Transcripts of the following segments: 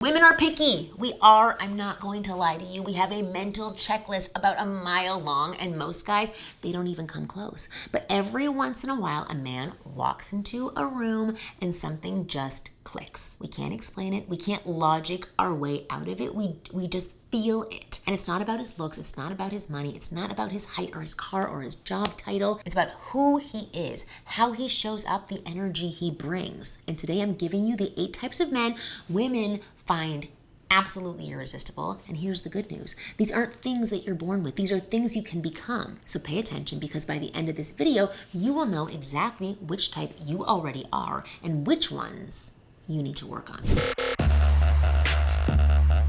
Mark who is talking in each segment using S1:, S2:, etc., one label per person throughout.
S1: Women are picky. We are. I'm not going to lie to you. We have a mental checklist about a mile long, and most guys, they don't even come close. But every once in a while, a man walks into a room and something just clicks. We can't explain it. We can't logic our way out of it. We just feel it. And it's not about his looks. It's not about his money. It's not about his height or his car or his job title. It's about who he is, how he shows up, the energy he brings. And today I'm giving you the 8 types of men women find absolutely irresistible. And here's the good news. These aren't things that you're born with. These are things you can become. So pay attention, because by the end of this video, you will know exactly which type you already are and which ones you need to work on.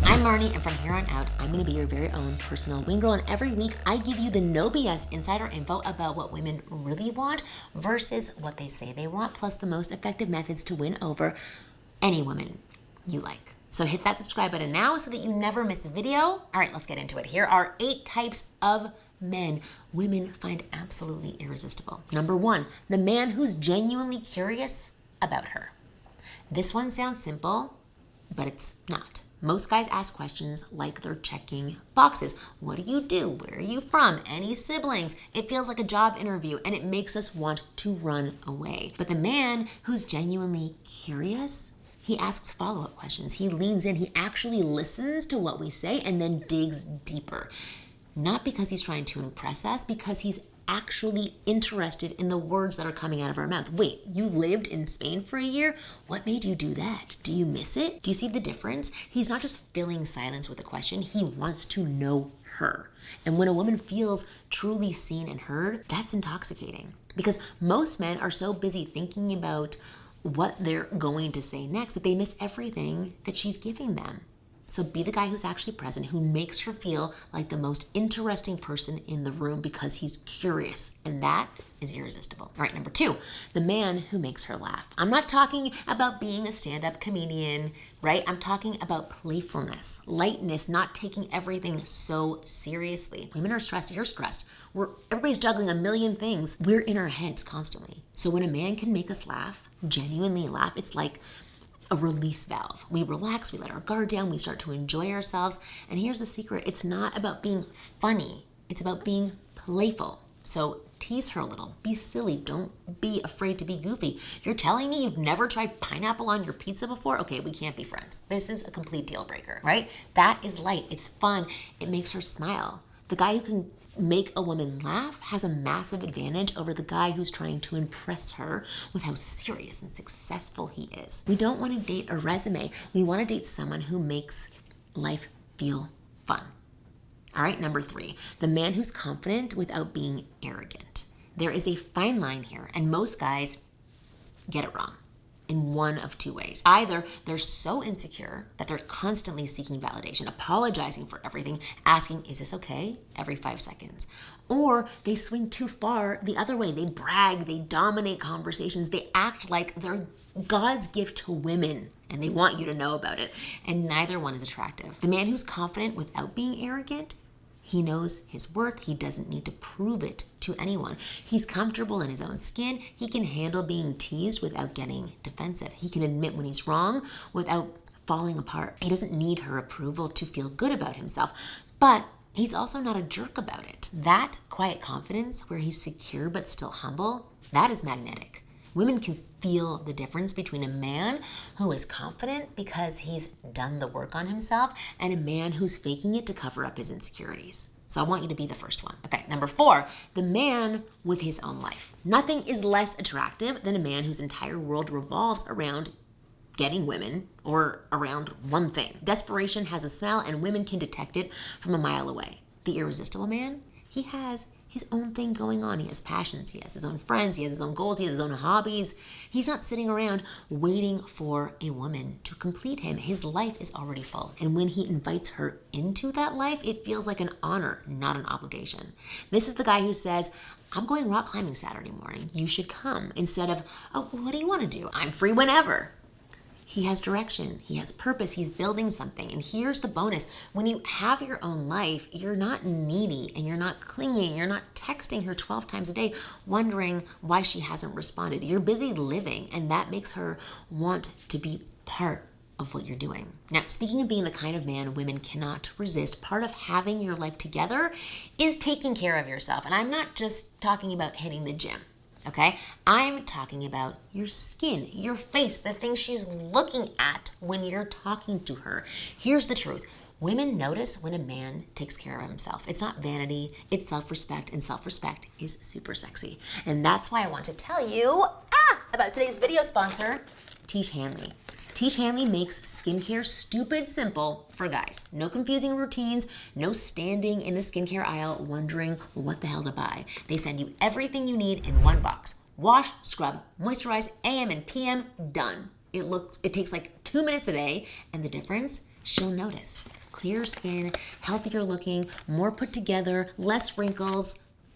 S1: I'm Marni, and from here on out, I'm going to be your very own personal wing girl, and every week I give you the no BS insider info about what women really want versus what they say they want, plus the most effective methods to win over any woman you like. So hit that subscribe button now so that you never miss a video. All right, let's get into it. Here are 8 types of men women find absolutely irresistible. Number 1, the man who's genuinely curious about her. This one sounds simple, but it's not. Most guys ask questions like they're checking boxes. What do you do? Where are you from? Any siblings? It feels like a job interview, and it makes us want to run away. But the man who's genuinely curious, he asks follow-up questions. He leans in. He actually listens to what we say and then digs deeper. Not because he's trying to impress us, because he's actually interested in the words that are coming out of our mouth. Wait, you lived in Spain for a year? What made you do that? Do you miss it? Do you see the difference? He's not just filling silence with a question. He wants to know her. And when a woman feels truly seen and heard, that's intoxicating. Because most men are so busy thinking about what they're going to say next that they miss everything that she's giving them. So be the guy who's actually present, who makes her feel like the most interesting person in the room because he's curious. And that is irresistible. All right, number 2, the man who makes her laugh. I'm not talking about being a stand-up comedian, right? I'm talking about playfulness, lightness, not taking everything so seriously. Women are stressed. You're stressed. Everybody's juggling a million things. We're in our heads constantly. So when a man can make us laugh, genuinely laugh, it's like a release valve. We relax, we let our guard down, we start to enjoy ourselves. And here's the secret. It's not about being funny. It's about being playful. So tease her a little. Be silly. Don't be afraid to be goofy. You're telling me you've never tried pineapple on your pizza before? Okay, we can't be friends. This is a complete deal breaker, right? That is light. It's fun. It makes her smile. The guy who can make a woman laugh has a massive advantage over the guy who's trying to impress her with how serious and successful he is. We don't want to date a resume. We want to date someone who makes life feel fun. All right, number 3, the man who's confident without being arrogant. There is a fine line here, and most guys get it wrong in one of 2 ways. Either they're so insecure that they're constantly seeking validation, apologizing for everything, asking, is this okay, every 5 seconds. Or they swing too far the other way. They brag, they dominate conversations, they act like they're God's gift to women, and they want you to know about it. And neither one is attractive. The man who's confident without being arrogant, he knows his worth. He doesn't need to prove it to anyone. He's comfortable in his own skin. He can handle being teased without getting defensive. He can admit when he's wrong without falling apart. He doesn't need her approval to feel good about himself, but he's also not a jerk about it. That quiet confidence where he's secure but still humble, that is magnetic. Women can feel the difference between a man who is confident because he's done the work on himself and a man who's faking it to cover up his insecurities. So I want you to be the first one. Okay, number 4, the man with his own life. Nothing is less attractive than a man whose entire world revolves around getting women or around one thing. Desperation has a smell, and women can detect it from a mile away. The irresistible man, he has his own thing going on. He has passions. He has his own friends. He has his own goals. He has his own hobbies. He's not sitting around waiting for a woman to complete him. His life is already full. And when he invites her into that life, it feels like an honor, not an obligation. This is the guy who says, I'm going rock climbing Saturday morning. You should come. Instead of, oh, what do you want to do? I'm free whenever. He has direction, he has purpose, he's building something. And here's the bonus. When you have your own life, you're not needy and you're not clinging. You're not texting her 12 times a day wondering why she hasn't responded. You're busy living, and that makes her want to be part of what you're doing. Now, speaking of being the kind of man women cannot resist, part of having your life together is taking care of yourself. And I'm not just talking about hitting the gym, okay? I'm talking about your skin, your face, the things she's looking at when you're talking to her. Here's the truth. Women notice when a man takes care of himself. It's not vanity, it's self-respect, and self-respect is super sexy. And that's why I want to tell you about today's video sponsor, Tiege Hanley. Tiege Hanley makes skincare stupid simple for guys. No confusing routines, no standing in the skincare aisle wondering what the hell to buy. They send you everything you need in one box. Wash, scrub, moisturize, AM and PM, done. It takes like 2 minutes a day, and the difference, she'll notice. Clearer skin, healthier looking, more put together, less wrinkles,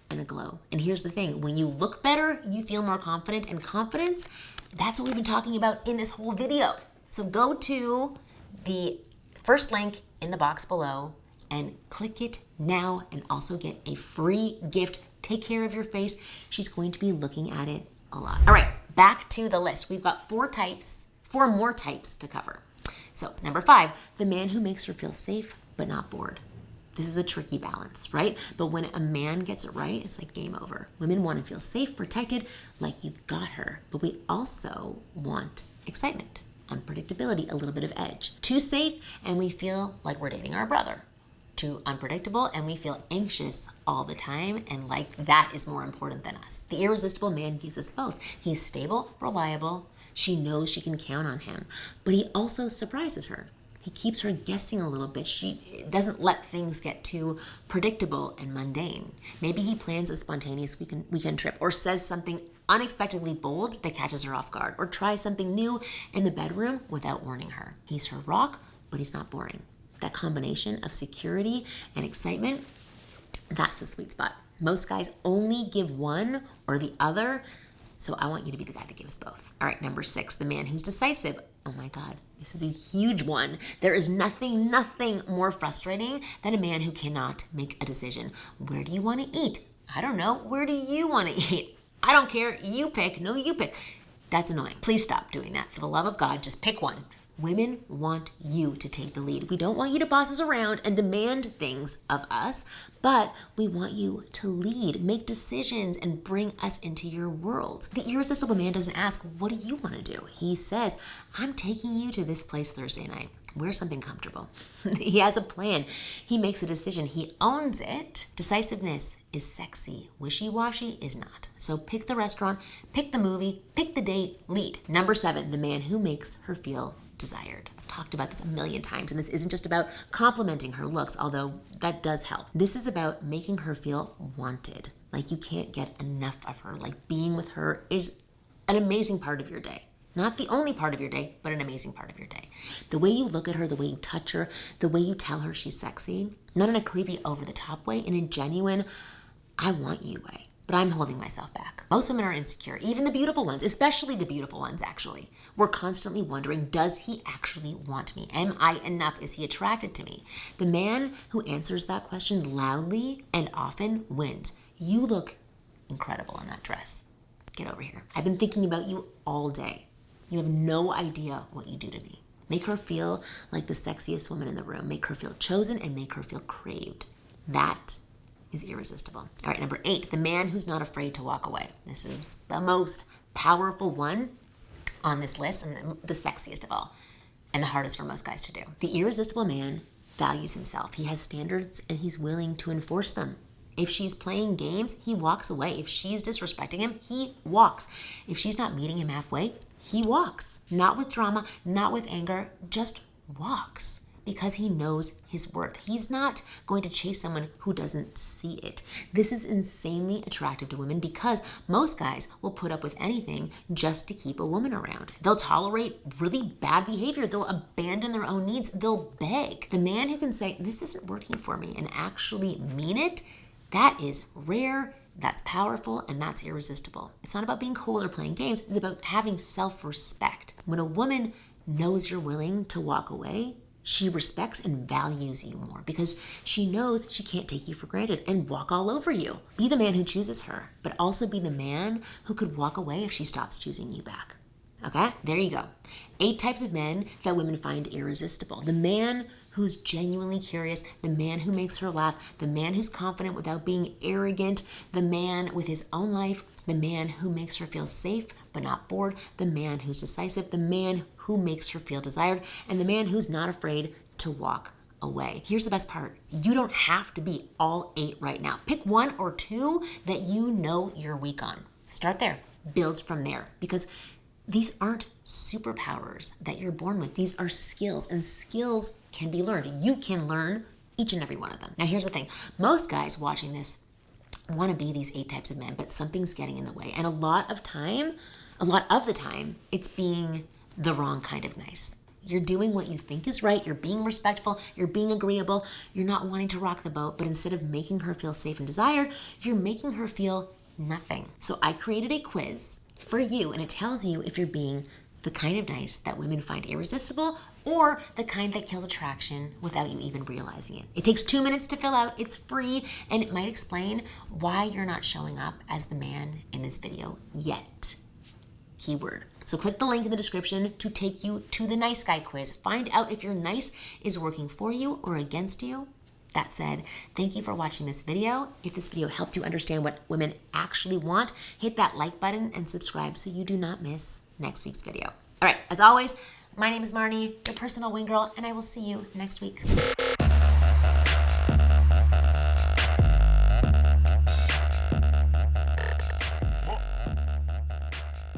S1: and a glow. And here's the thing, when you look better, you feel more confident, and confidence, that's what we've been talking about in this whole video. So go to the first link in the box below and click it now and also get a free gift. Take care of your face. She's going to be looking at it a lot. All right, back to the list. We've got four more types to cover. So number 5, the man who makes her feel safe but not bored. This is a tricky balance, right? But when a man gets it right, it's like game over. Women want to feel safe, protected, like you've got her. But we also want excitement, unpredictability, a little bit of edge. Too safe, and we feel like we're dating our brother. Too unpredictable, and we feel anxious all the time, and like that is more important than us. The irresistible man gives us both. He's stable, reliable. She knows she can count on him, but he also surprises her. He keeps her guessing a little bit. She doesn't let things get too predictable and mundane. Maybe he plans a spontaneous weekend trip, or says something unexpectedly bold that catches her off guard, or tries something new in the bedroom without warning her. He's her rock, but he's not boring. That combination of security and excitement, that's the sweet spot. Most guys only give one or the other, so I want you to be the guy that gives both. All right, number 6, the man who's decisive. Oh my God, this is a huge one. There is nothing more frustrating than a man who cannot make a decision. Where do you want to eat? I don't know. Where do you want to eat? I don't care. You pick. No, you pick. That's annoying. Please stop doing that. For the love of God, just pick one. Women want you to take the lead. We don't want you to boss us around and demand things of us, but we want you to lead, make decisions, and bring us into your world. The irresistible man doesn't ask, what do you want to do? He says, I'm taking you to this place Thursday night. Wear something comfortable. He has a plan. He makes a decision. He owns it. Decisiveness is sexy. Wishy-washy is not. So pick the restaurant, pick the movie, pick the date, lead. Number 7, the man who makes her feel desired. I've talked about this a million times, and this isn't just about complimenting her looks, although that does help. This is about making her feel wanted, like you can't get enough of her, like being with her is an amazing part of your day. Not the only part of your day, but an amazing part of your day. The way you look at her, the way you touch her, the way you tell her she's sexy, not in a creepy over-the-top way, in a genuine, I want you way. But I'm holding myself back. Most women are insecure, even the beautiful ones, especially the beautiful ones, actually. We're constantly wondering, does he actually want me? Am I enough? Is he attracted to me? The man who answers that question loudly and often wins. You look incredible in that dress. Get over here. I've been thinking about you all day. You have no idea what you do to me. Make her feel like the sexiest woman in the room. Make her feel chosen and make her feel craved. That is irresistible. All right, number 8, the man who's not afraid to walk away. This is the most powerful one on this list and the sexiest of all, and the hardest for most guys to do. The irresistible man values himself. He has standards and he's willing to enforce them. If she's playing games, he walks away. If she's disrespecting him, he walks. If she's not meeting him halfway, he walks. Not with drama, not with anger, just walks. Because he knows his worth. He's not going to chase someone who doesn't see it. This is insanely attractive to women because most guys will put up with anything just to keep a woman around. They'll tolerate really bad behavior. They'll abandon their own needs. They'll beg. The man who can say, this isn't working for me, and actually mean it, that is rare, that's powerful, and that's irresistible. It's not about being cool or playing games. It's about having self-respect. When a woman knows you're willing to walk away, she respects and values you more because she knows she can't take you for granted and walk all over you. Be the man who chooses her, but also be the man who could walk away if she stops choosing you back. Okay, there you go. 8 types of men that women find irresistible. The man who's genuinely curious, the man who makes her laugh, the man who's confident without being arrogant, the man with his own life, the man who makes her feel safe but not bored, the man who's decisive, the man who makes her feel desired, and the man who's not afraid to walk away. Here's the best part. You don't have to be all 8 right now. Pick 1 or 2 that you know you're weak on. Start there. Build from there, because these aren't superpowers that you're born with. These are skills, and skills can be learned. You can learn each and every one of them. Now, here's the thing. Most guys watching this want to be these 8 types of men, but something's getting in the way. And a lot of the time, it's being the wrong kind of nice. You're doing what you think is right. You're being respectful. You're being agreeable. You're not wanting to rock the boat, but instead of making her feel safe and desired, you're making her feel nothing. So I created a quiz for you, and it tells you if you're being the kind of nice that women find irresistible or the kind that kills attraction without you even realizing it. It takes 2 minutes to fill out. It's free, and it might explain why you're not showing up as the man in this video yet. Keyword. So click the link in the description to take you to the nice guy quiz. Find out if your nice is working for you or against you. That said, thank you for watching this video. If this video helped you understand what women actually want, hit that like button and subscribe so you do not miss next week's video. All right, as always, my name is Marni, your personal wing girl, and I will see you next week.